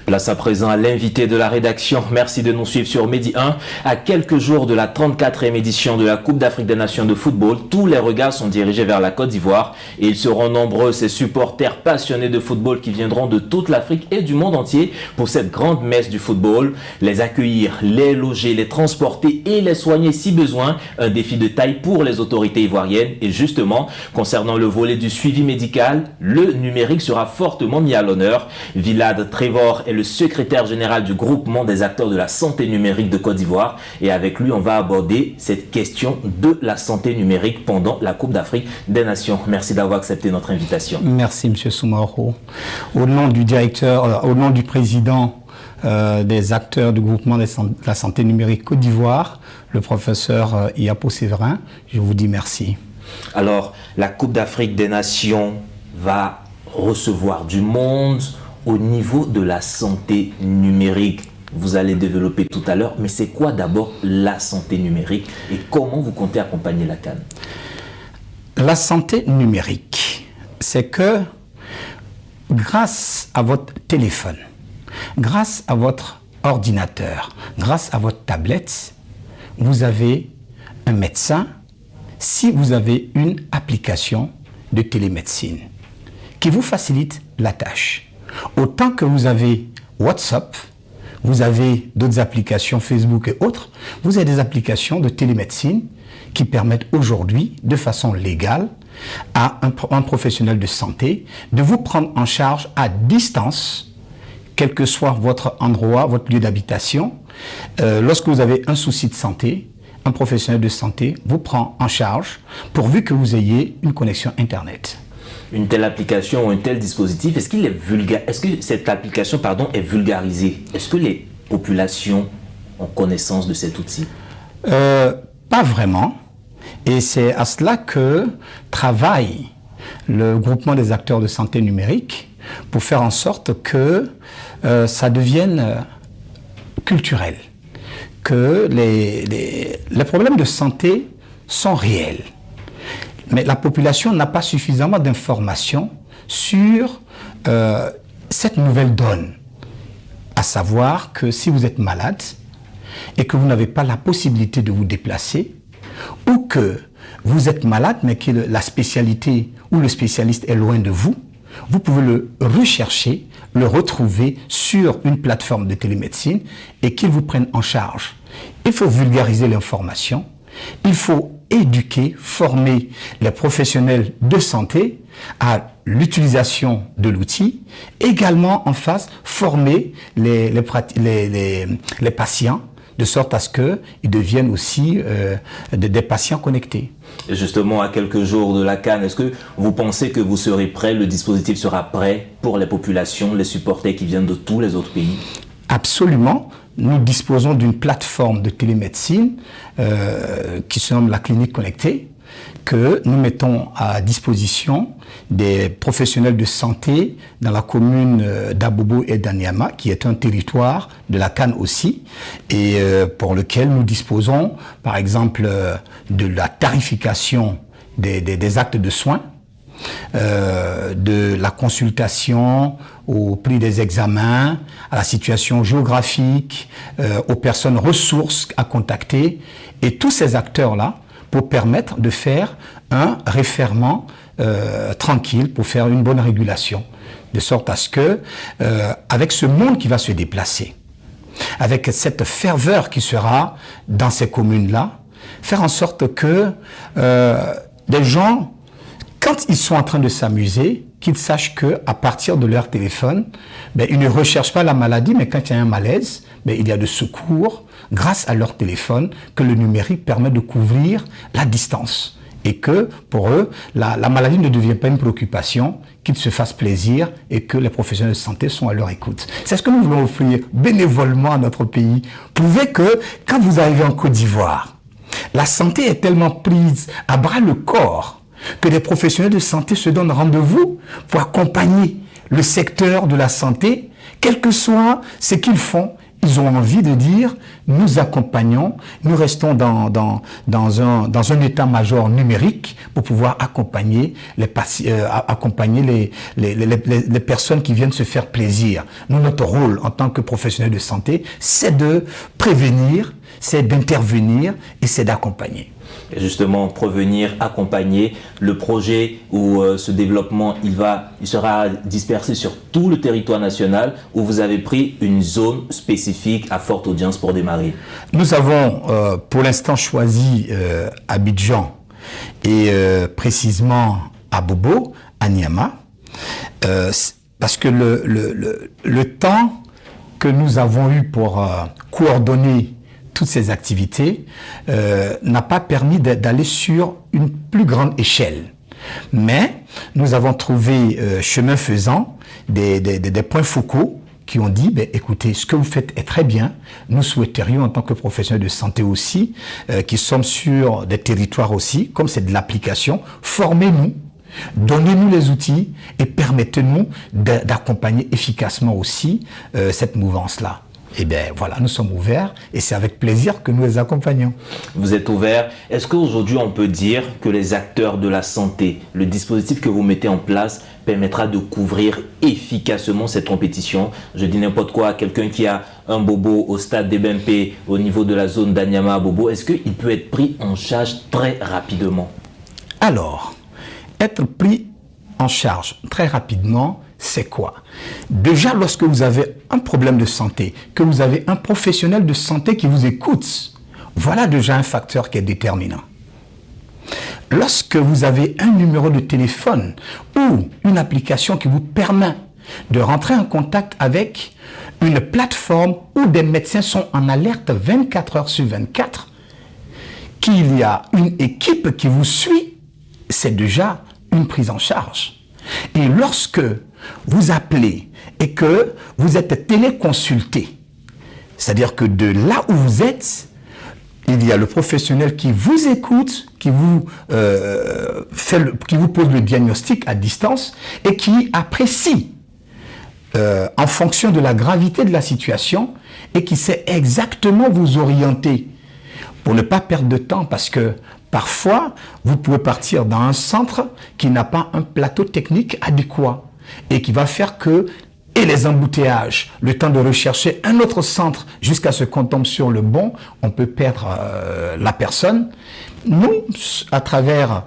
Place à présent à l'invité de la rédaction. Merci de nous suivre sur Medi 1. À quelques jours de la 34e édition de la Coupe d'Afrique des Nations de football, tous les regards sont dirigés vers la Côte d'Ivoire et ils seront nombreux, ces supporters passionnés de football qui viendront de toute l'Afrique et du monde entier pour cette grande messe du football. Les accueillir, les loger, les transporter et les soigner si besoin, un défi de taille pour les autorités ivoiriennes. Et justement, concernant le volet du suivi médical, le numérique sera fortement mis à l'honneur. Vilad Trevor est le secrétaire général du groupement des acteurs de la santé numérique de Côte d'Ivoire et avec lui on va aborder cette question de la santé numérique pendant la Coupe d'Afrique des Nations. Merci d'avoir accepté notre invitation. Merci M. Soumaro. Au nom du directeur, au nom du président des acteurs du groupement de la santé numérique Côte d'Ivoire, le professeur Yapo Séverin, je vous dis merci. Alors la Coupe d'Afrique des Nations va recevoir du monde au niveau de la santé numérique. Vous allez développer tout à l'heure, mais c'est quoi d'abord la santé numérique et comment vous comptez accompagner la CAN? La santé numérique, c'est que grâce à votre téléphone, grâce à votre ordinateur, grâce à votre tablette, vous avez un médecin si vous avez une application de télémédecine qui vous facilite la tâche. Autant que vous avez WhatsApp, vous avez d'autres applications Facebook et autres, vous avez des applications de télémédecine qui permettent aujourd'hui, de façon légale, à un professionnel de santé de vous prendre en charge à distance, quel que soit votre endroit, votre lieu d'habitation. Lorsque vous avez un souci de santé, un professionnel de santé vous prend en charge pourvu que vous ayez une connexion Internet. Une telle application ou un tel dispositif, est-ce que cette application est vulgarisée? Est-ce que les populations ont connaissance de cet outil? Pas vraiment. Et c'est à cela que travaille le groupement des acteurs de santé numérique pour faire en sorte que ça devienne culturel, que les problèmes de santé sont réels. Mais la population n'a pas suffisamment d'informations sur cette nouvelle donne. À savoir que si vous êtes malade et que vous n'avez pas la possibilité de vous déplacer, ou que vous êtes malade mais que la spécialité ou le spécialiste est loin de vous, vous pouvez le rechercher, le retrouver sur une plateforme de télémédecine et qu'il vous prenne en charge. Il faut vulgariser l'information. Il faut éduquer, former les professionnels de santé à l'utilisation de l'outil. Également, en face, former les patients de sorte à ce qu'ils deviennent aussi des patients connectés. Et justement, à quelques jours de la CAN, est-ce que vous pensez que vous serez prêt, le dispositif sera prêt pour les populations, les supporters qui viennent de tous les autres pays? Absolument. Nous disposons d'une plateforme de télémédecine qui se nomme la clinique connectée, que nous mettons à disposition des professionnels de santé dans la commune d'Abobo et d'Aniama, qui est un territoire de la CAN aussi, et pour lequel nous disposons, par exemple, de la tarification des actes de soins, de la consultation au prix des examens, à la situation géographique, aux personnes ressources à contacter, et tous ces acteurs-là pour permettre de faire un réfèrement tranquille, pour faire une bonne régulation, de sorte à ce que, avec ce monde qui va se déplacer, avec cette ferveur qui sera dans ces communes-là, faire en sorte que des gens, quand ils sont en train de s'amuser, qu'ils sachent qu'à partir de leur téléphone, ils ne recherchent pas la maladie, mais quand il y a un malaise, il y a de secours grâce à leur téléphone que le numérique permet de couvrir la distance. Et que pour eux, la maladie ne devient pas une préoccupation, qu'ils se fassent plaisir et que les professionnels de santé sont à leur écoute. C'est ce que nous voulons offrir bénévolement à notre pays. Prouvez que quand vous arrivez en Côte d'Ivoire, la santé est tellement prise à bras le corps que les professionnels de santé se donnent rendez-vous pour accompagner le secteur de la santé, quel que soit ce qu'ils font, ils ont envie de dire, nous accompagnons, nous restons dans un état-major numérique pour pouvoir accompagner les personnes qui viennent se faire plaisir. Nous, notre rôle en tant que professionnels de santé, c'est de prévenir, c'est d'intervenir et c'est d'accompagner. Et justement, prévenir, accompagner le projet ou ce développement, il sera dispersé sur tout le territoire national, où vous avez pris une zone spécifique à forte audience pour démarrer. Nous avons pour l'instant choisi Abidjan et précisément à Bobo, à Niama, parce que le temps que nous avons eu pour coordonner toutes ces activités n'a pas permis d'aller sur une plus grande échelle. Mais nous avons trouvé, chemin faisant, des points focaux qui ont dit, écoutez, ce que vous faites est très bien. Nous souhaiterions, en tant que professionnels de santé aussi, qui sommes sur des territoires aussi, comme c'est de l'application, formez-nous, donnez-nous les outils et permettez-nous d'accompagner efficacement aussi cette mouvance-là. Eh bien voilà, nous sommes ouverts et c'est avec plaisir que nous les accompagnons. Vous êtes ouverts. Est-ce qu'aujourd'hui on peut dire que les acteurs de la santé, le dispositif que vous mettez en place permettra de couvrir efficacement cette compétition? Je dis n'importe quoi, quelqu'un qui a un bobo au stade d'Ebempe au niveau de la zone d'Anyama à Bobo, est-ce qu'il peut être pris en charge très rapidement? Alors, être pris en charge très rapidement, c'est quoi? Déjà, lorsque vous avez un problème de santé, que vous avez un professionnel de santé qui vous écoute, voilà déjà un facteur qui est déterminant. Lorsque vous avez un numéro de téléphone ou une application qui vous permet de rentrer en contact avec une plateforme où des médecins sont en alerte 24 heures sur 24, qu'il y a une équipe qui vous suit, c'est déjà une prise en charge. Et lorsque vous appelez et que vous êtes téléconsulté, c'est-à-dire que de là où vous êtes, il y a le professionnel qui vous écoute, qui vous pose le diagnostic à distance et qui apprécie en fonction de la gravité de la situation et qui sait exactement vous orienter pour ne pas perdre de temps, parce que parfois, vous pouvez partir dans un centre qui n'a pas un plateau technique adéquat et qui va faire que, et les embouteillages, le temps de rechercher un autre centre jusqu'à ce qu'on tombe sur le bon, on peut perdre la personne. Nous, à travers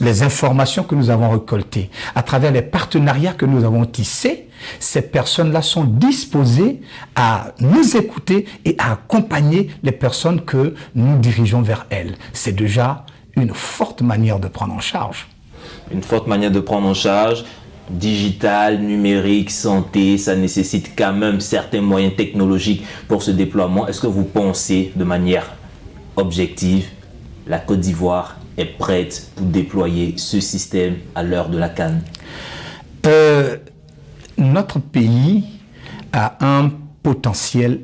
les informations que nous avons récoltées, à travers les partenariats que nous avons tissés, ces personnes-là sont disposées à nous écouter et à accompagner les personnes que nous dirigeons vers elles. C'est déjà une forte manière de prendre en charge. Une forte manière de prendre en charge. Digital, numérique, santé, ça nécessite quand même certains moyens technologiques pour ce déploiement. Est-ce que vous pensez de manière objective, la Côte d'Ivoire est prête pour déployer ce système à l'heure de la CAN? Notre pays a un potentiel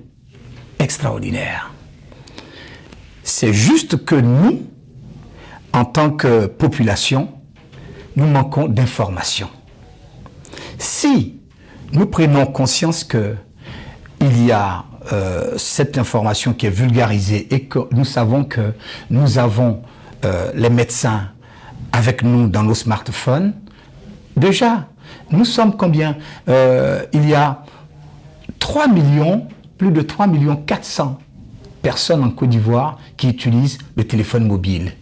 extraordinaire. C'est juste que nous, en tant que population, nous manquons d'informations. Si nous prenons conscience qu'il y a cette information qui est vulgarisée et que nous savons que nous avons les médecins avec nous dans nos smartphones, déjà, nous sommes combien? Il y a 3 millions, plus de 3 400 000 personnes en Côte d'Ivoire qui utilisent le téléphone mobile.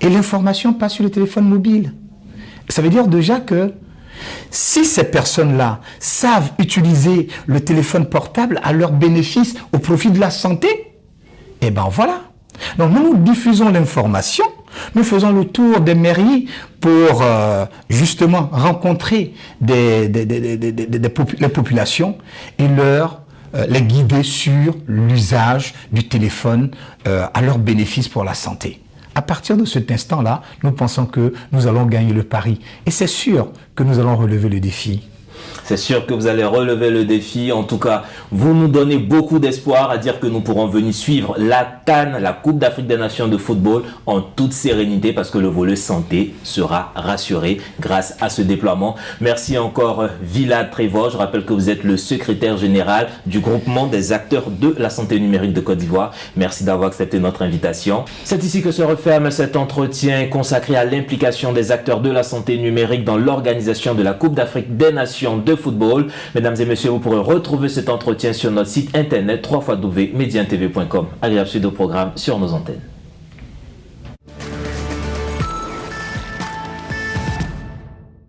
Et l'information passe sur le téléphone mobile. Ça veut dire déjà que si ces personnes-là savent utiliser le téléphone portable à leur bénéfice au profit de la santé, eh bien voilà. Donc nous diffusons l'information, nous faisons le tour des mairies pour justement rencontrer les populations et les guider sur l'usage du téléphone à leur bénéfice pour la santé. À partir de cet instant-là, nous pensons que nous allons gagner le pari. Et c'est sûr que nous allons relever le défi. C'est sûr que vous allez relever le défi. En tout cas, vous nous donnez beaucoup d'espoir à dire que nous pourrons venir suivre la CAN, la Coupe d'Afrique des Nations de football, en toute sérénité parce que le volet santé sera rassuré grâce à ce déploiement. Merci encore Vilad Prévost. Je rappelle que vous êtes le secrétaire général du groupement des acteurs de la santé numérique de Côte d'Ivoire. Merci d'avoir accepté notre invitation. C'est ici que se referme cet entretien consacré à l'implication des acteurs de la santé numérique dans l'organisation de la Coupe d'Afrique des Nations de football. Mesdames et messieurs, vous pourrez retrouver cet entretien sur notre site internet www.mediantv.com. Agréable suite au programme sur nos antennes.